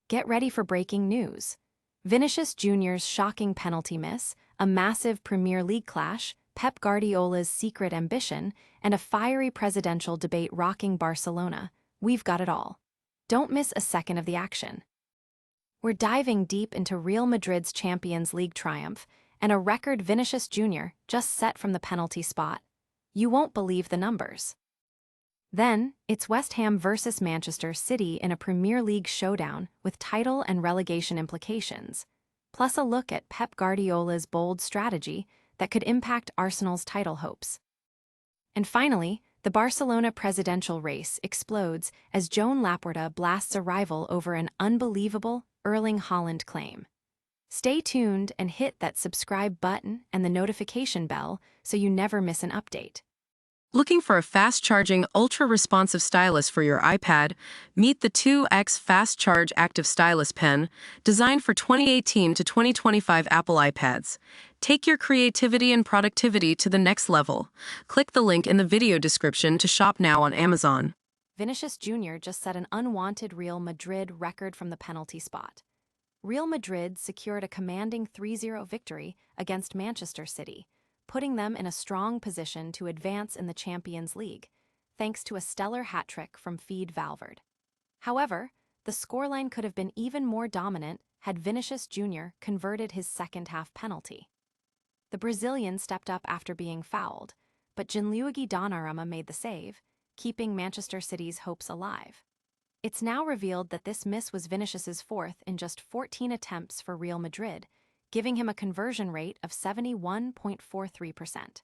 Get ready for breaking news. Vinicius Junior's shocking penalty miss, a massive Premier League clash, Pep Guardiola's secret ambition, and a fiery presidential debate rocking Barcelona. We've got it all. Don't miss a second of the action. We're diving deep into Real Madrid's Champions League triumph and a record Vinicius Junior just set from the penalty spot. You won't believe the numbers. Then, it's West Ham versus Manchester City in a Premier League showdown with title and relegation implications, plus a look at Pep Guardiola's bold strategy that could impact Arsenal's title hopes. And finally, the Barcelona presidential race explodes as Joan Laporta blasts a rival over an unbelievable Erling Haaland claim. Stay tuned and hit that subscribe button and the notification bell so you never miss an update. Looking for a fast-charging, ultra-responsive stylus for your iPad? Meet the 2X Fast Charge Active Stylus Pen, designed for 2018 to 2025 Apple iPads. Take your creativity and productivity to the next level. Click the link in the video description to shop now on Amazon. Vinicius Junior just set an unwanted Real Madrid record from the penalty spot. Real Madrid secured a commanding 3-0 victory against Manchester City, putting them in a strong position to advance in the Champions League, thanks to a stellar hat-trick from Valverde. However, the scoreline could have been even more dominant had Vinicius Junior converted his second-half penalty. The Brazilian stepped up after being fouled, but Gianluigi Donnarumma made the save, keeping Manchester City's hopes alive. It's now revealed that this miss was Vinicius's fourth in just 14 attempts for Real Madrid, giving him a conversion rate of 71.43%.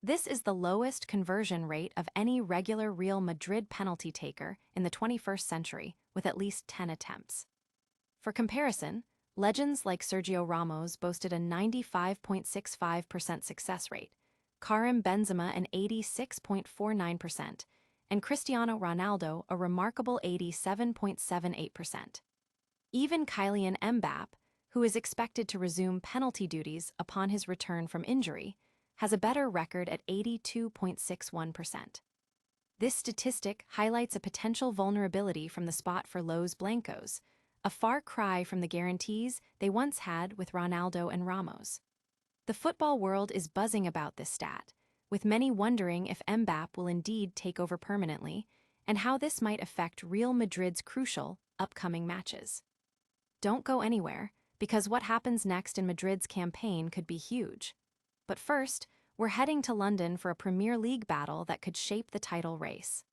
This is the lowest conversion rate of any regular Real Madrid penalty taker in the 21st century, with at least 10 attempts. For comparison, legends like Sergio Ramos boasted a 95.65% success rate, Karim Benzema an 86.49%, and Cristiano Ronaldo a remarkable 87.78%. Even Kylian Mbappé, who is expected to resume penalty duties upon his return from injury, has a better record at 82.61%. This statistic highlights a potential vulnerability from the spot for Los Blancos, a far cry from the guarantees they once had with Ronaldo and Ramos. The football world is buzzing about this stat, with many wondering if Mbappé will indeed take over permanently and how this might affect Real Madrid's crucial upcoming matches. Don't go anywhere, because what happens next in Madrid's campaign could be huge. But first, we're heading to London for a Premier League battle that could shape the title race.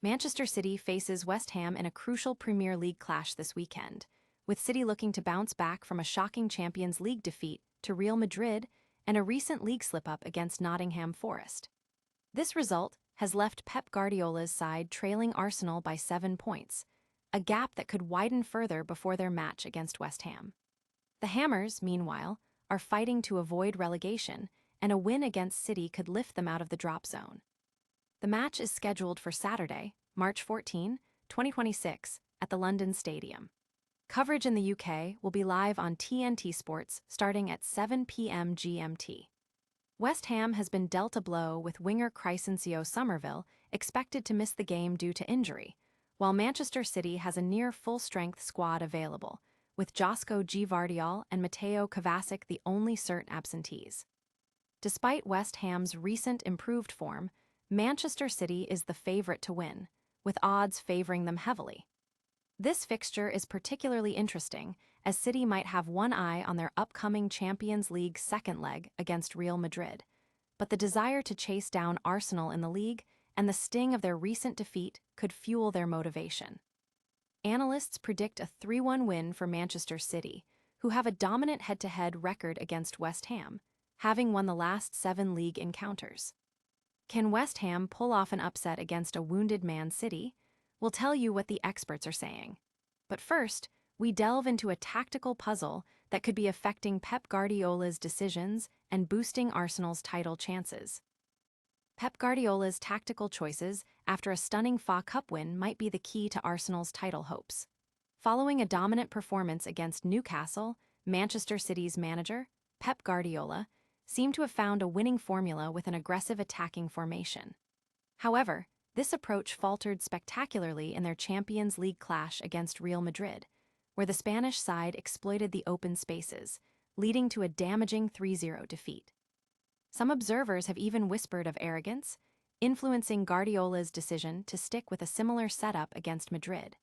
Manchester City faces West Ham in a crucial Premier League clash this weekend, with City looking to bounce back from a shocking Champions League defeat to Real Madrid and a recent league slip-up against Nottingham Forest. This result has left Pep Guardiola's side trailing Arsenal by 7 points, a gap that could widen further before their match against West Ham. The Hammers, meanwhile, are fighting to avoid relegation, and a win against City could lift them out of the drop zone. The match is scheduled for Saturday, March 14, 2026, at the London Stadium. Coverage in the UK will be live on TNT Sports starting at 7 p.m. GMT. West Ham has been dealt a blow with winger Crysencio Somerville expected to miss the game due to injury, while Manchester City has a near full-strength squad available, with Josko Gvardiol and Mateo Kovacic the only certain absentees. Despite West Ham's recent improved form, Manchester City is the favorite to win, with odds favoring them heavily. This fixture is particularly interesting, as City might have one eye on their upcoming Champions League second leg against Real Madrid, but the desire to chase down Arsenal in the league and the sting of their recent defeat could fuel their motivation. Analysts predict a 3-1 win for Manchester City, who have a dominant head-to-head record against West Ham, having won the last 7 league encounters. Can West Ham pull off an upset against a wounded Man City? We'll tell you what the experts are saying. But first, we delve into a tactical puzzle that could be affecting Pep Guardiola's decisions and boosting Arsenal's title chances. Pep Guardiola's tactical choices after a stunning FA Cup win might be the key to Arsenal's title hopes. Following a dominant performance against Newcastle, Manchester City's manager, Pep Guardiola, seemed to have found a winning formula with an aggressive attacking formation. However, this approach faltered spectacularly in their Champions League clash against Real Madrid, where the Spanish side exploited the open spaces, leading to a damaging 3-0 defeat. Some observers have even whispered of arrogance, influencing Guardiola's decision to stick with a similar setup against Madrid.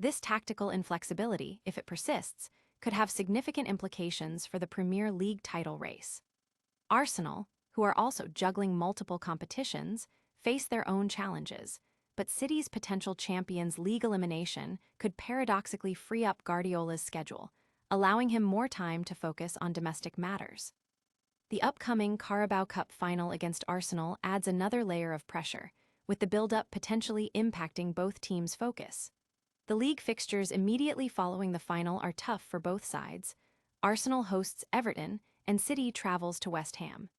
This tactical inflexibility, if it persists, could have significant implications for the Premier League title race. Arsenal, who are also juggling multiple competitions, face their own challenges, but City's potential Champions League elimination could paradoxically free up Guardiola's schedule, allowing him more time to focus on domestic matters. The upcoming Carabao Cup final against Arsenal adds another layer of pressure, with the build-up potentially impacting both teams' focus. The league fixtures immediately following the final are tough for both sides. Arsenal hosts Everton, and City travels to West Ham.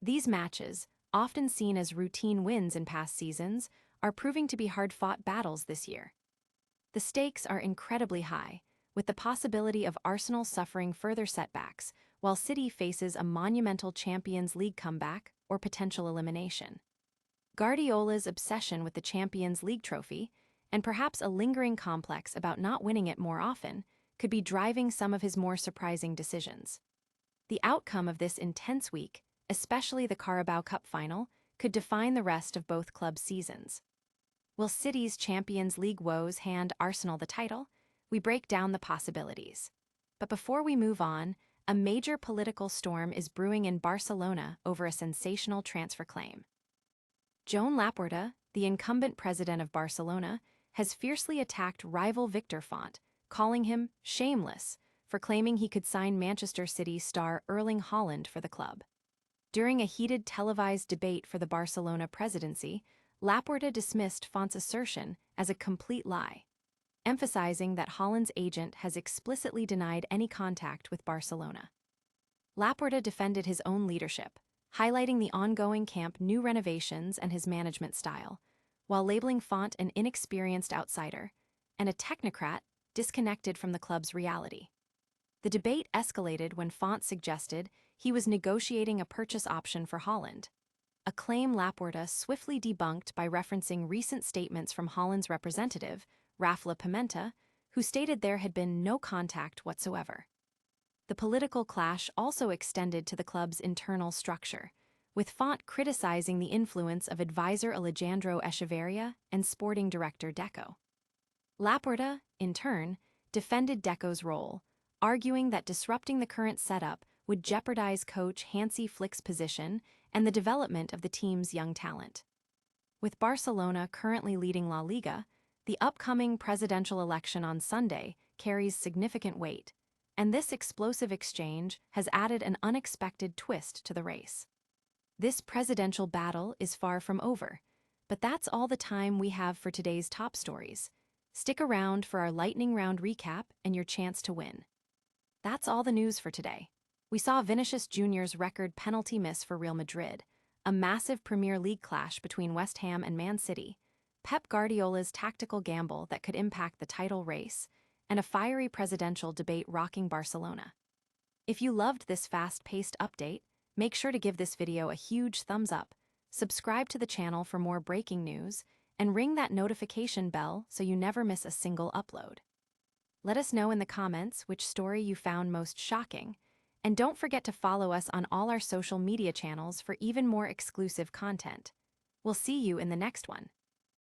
These matches, often seen as routine wins in past seasons, are proving to be hard-fought battles this year. The stakes are incredibly high, with the possibility of Arsenal suffering further setbacks, while City faces a monumental Champions League comeback or potential elimination. Guardiola's obsession with the Champions League trophy, and perhaps a lingering complex about not winning it more often, could be driving some of his more surprising decisions. The outcome of this intense week, especially the Carabao Cup final, could define the rest of both clubs' seasons. Will City's Champions League woes hand Arsenal the title? We break down the possibilities. But before we move on, a major political storm is brewing in Barcelona over a sensational transfer claim. Joan Laporta, the incumbent president of Barcelona, has fiercely attacked rival Victor Font, calling him shameless for claiming he could sign Manchester City star Erling Haaland for the club. During a heated televised debate for the Barcelona presidency, Laporta dismissed Font's assertion as a complete lie, emphasizing that Haaland's agent has explicitly denied any contact with Barcelona. Laporta defended his own leadership, highlighting the ongoing Camp Nou renovations and his management style, while labeling Font an inexperienced outsider and a technocrat disconnected from the club's reality. The debate escalated when Font suggested he was negotiating a purchase option for Haaland, a claim Laporta swiftly debunked by referencing recent statements from Haaland's representative, Rafa Pimenta, who stated there had been no contact whatsoever. The political clash also extended to the club's internal structure, with Font criticizing the influence of advisor Alejandro Echeverria and sporting director Deco. Laporta, in turn, defended Deco's role, arguing that disrupting the current setup would jeopardize coach Hansi Flick's position and the development of the team's young talent. With Barcelona currently leading La Liga, the upcoming presidential election on Sunday carries significant weight, and this explosive exchange has added an unexpected twist to the race. This presidential battle is far from over, but that's all the time we have for today's top stories. Stick around for our lightning round recap and your chance to win. That's all the news for today. We saw Vinicius Junior's record penalty miss for Real Madrid, a massive Premier League clash between West Ham and Man City, Pep Guardiola's tactical gamble that could impact the title race, and a fiery presidential debate rocking Barcelona. If you loved this fast-paced update, make sure to give this video a huge thumbs up, subscribe to the channel for more breaking news, and ring that notification bell so you never miss a single upload. Let us know in the comments which story you found most shocking, and don't forget to follow us on all our social media channels for even more exclusive content. We'll see you in the next one.